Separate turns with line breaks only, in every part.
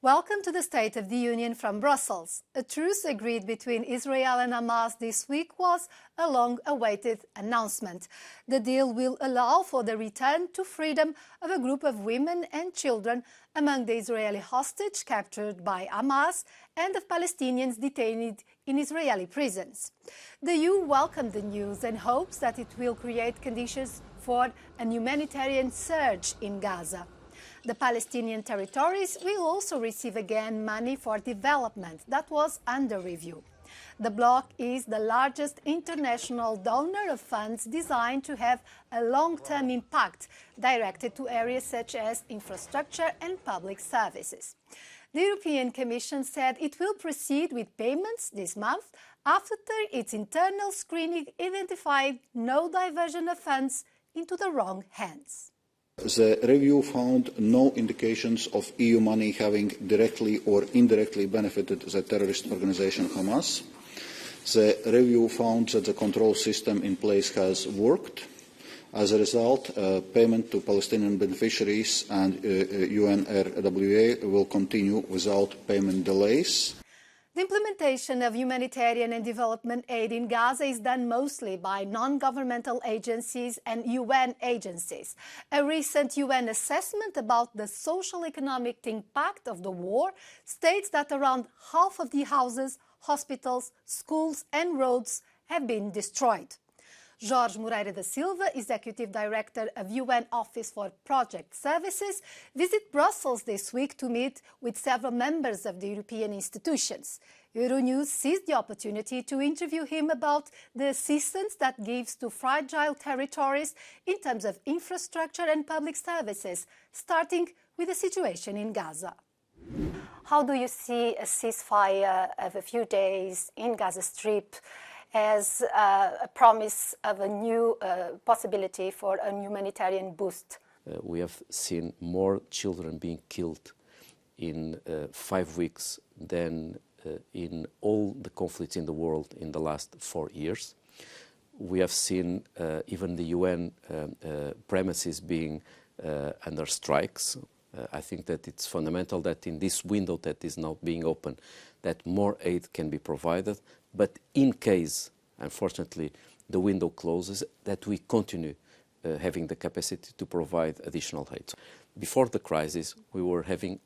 Welcome to the State of the Union from Brussels. A truce agreed between Israel and Hamas this week was a long-awaited announcement. The deal will allow for the return to freedom of a group of women and children among the Israeli hostages captured by Hamas and of Palestinians detained in Israeli prisons. The EU welcomed the news and hopes that it will create conditions for an humanitarian surge in Gaza. The Palestinian territories will also receive again money for development that was under review. The bloc is the largest international donor of funds designed to have a long-term impact directed to areas such as infrastructure and public services. The European Commission said it will proceed with payments this month after its internal screening identified no diversion of funds into the wrong hands.
The review found no indications of EU money having directly or indirectly benefited the terrorist organization Hamas. The review found that the control system in place has worked. As a result, payment to Palestinian beneficiaries and UNRWA will continue without payment delays.
The implementation of humanitarian and development aid in Gaza is done mostly by non-governmental agencies and UN agencies. A recent UN assessment about the social-economic impact of the war states that around half of the houses, hospitals, schools and roads have been destroyed. Jorge Moreira da Silva, Executive Director of UN Office for Project Services, visited Brussels this week to meet with several members of the European institutions. Euronews seized the opportunity to interview him about the assistance that gives to fragile territories in terms of infrastructure and public services, starting with the situation in Gaza. How do you see a ceasefire of a few days in Gaza Strip as a promise of a new possibility for a humanitarian boost?
We have seen more children being killed in 5 weeks than in all the conflicts in the world in the last 4 years. We have seen even the UN premises being under strikes. I think that it's fundamental that in this window that is now being opened, that more aid can be provided, but in case, unfortunately, the window closes, that we continue having the capacity to provide additional aid. Before the crisis, we were having,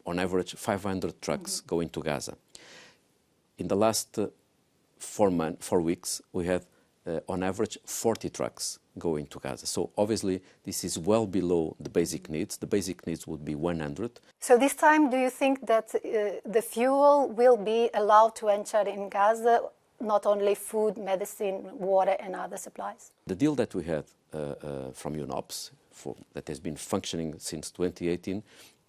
on average, 500 trucks going to Gaza. In the last 4 weeks, we had, on average, 40 trucks going to Gaza. So obviously, this is well below the basic needs. The basic needs would be 100.
So this time, do you think that the fuel will be allowed to enter in Gaza, not only food, medicine, water and other supplies?
The deal that we had from UNOPS, that has been functioning since 2018,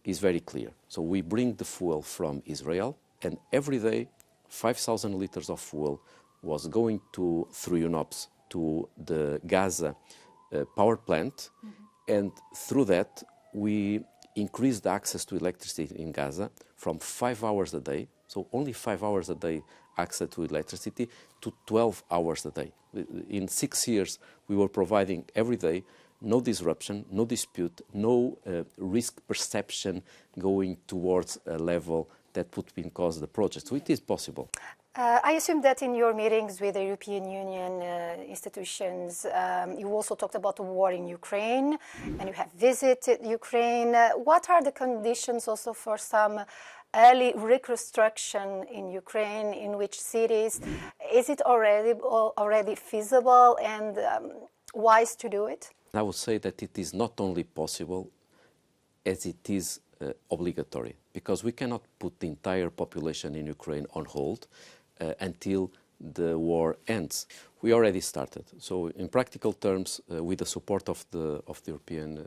is very clear. So we bring the fuel from Israel, and every day 5,000 liters of fuel was going through UNOPS to the Gaza power plant, and through that we increased access to electricity in Gaza from 5 hours a day, so only 5 hours a day access to electricity, to 12 hours a day. In 6 years we were providing every day, no disruption, no dispute, no risk perception going towards a level that would cause the project. So it is possible.
I assume that in your meetings with the European Union institutions, you also talked about the war in Ukraine, and you have visited Ukraine. What are the conditions also for some early reconstruction in Ukraine? In which cities? Is it already feasible and wise to do it?
I would say that it is not only possible, as it is obligatory, because we cannot put the entire population in Ukraine on hold until the war ends. We already started. So in practical terms, with the support of the European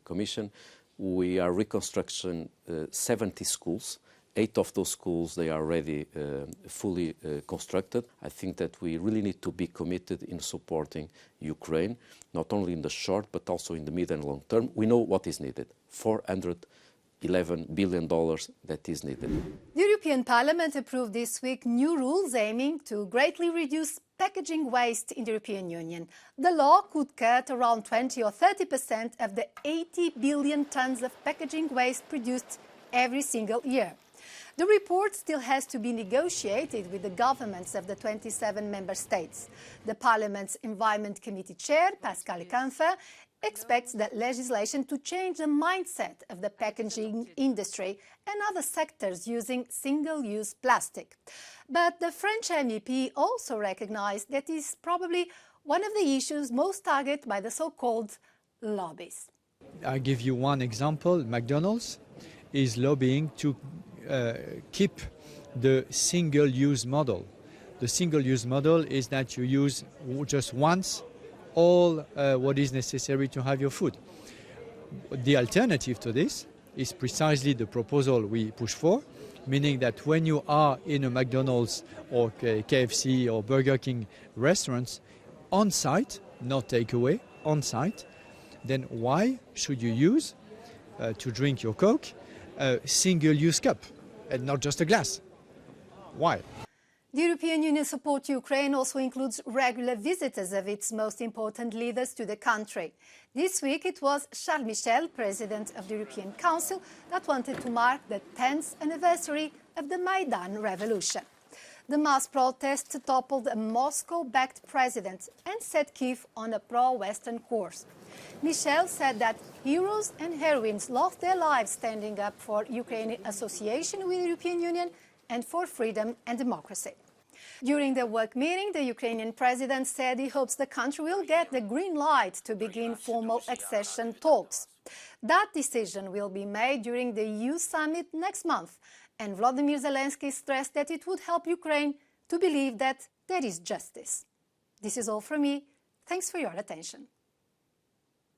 Commission, we are reconstructing 70 schools. 8 of those schools, they are already fully constructed. I think that we really need to be committed in supporting Ukraine, not only in the short, but also in the mid and long term. We know what is needed, $411 billion that is needed.
The European Parliament approved this week new rules aiming to greatly reduce packaging waste in the European Union. The law could cut around 20 or 30% of the 80 billion tons of packaging waste produced every single year. The report still has to be negotiated with the governments of the 27 member states. The Parliament's Environment Committee Chair, Pascal Canfin, expects that legislation to change the mindset of the packaging industry and other sectors using single-use plastic. But the French MEP also recognized that is probably one of the issues most targeted by the so-called lobbies.
I'll give you one example. McDonald's is lobbying to keep the single-use model. The single-use model is that you use just once all what is necessary to have your food. The alternative to this is precisely the proposal we push for, meaning that when you are in a McDonald's or KFC or Burger King restaurants, on-site, not takeaway, on-site, then why should you use, to drink your Coke, a single-use cup and not just a glass? Why?
The European Union support to Ukraine also includes regular visitors of its most important leaders to the country. This week it was Charles Michel, President of the European Council, that wanted to mark the 10th anniversary of the Maidan Revolution. The mass protest toppled a Moscow-backed president and set Kyiv on a pro-Western course. Michel said that heroes and heroines lost their lives standing up for Ukrainian association with the European Union and for freedom and democracy. During the work meeting, the Ukrainian president said he hopes the country will get the green light to begin formal accession talks. That decision will be made during the EU summit next month, and Volodymyr Zelensky stressed that it would help Ukraine to believe that there is justice. This is all from me. Thanks for your attention.